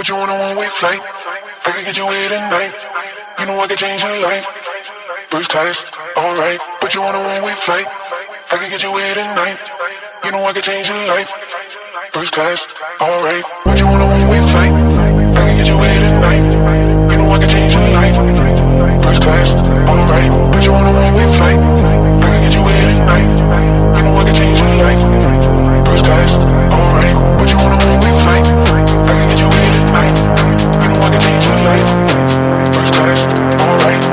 Put you on a one-way flight. I can get you here tonight. You know I can change your life. First class, alright. Put you on a one-way flight. I can get you here tonight. You know I can change your life. First class, alright. Put you on a one-way flight. I can get you here tonight. You know I can change your life. First class, alright. Put you on a one-way flight. I can get you here tonight. You know I can change your life. First class, alright. Put you on a one-way flight. I can get you here tonight. You know I can change your life. First class, alright.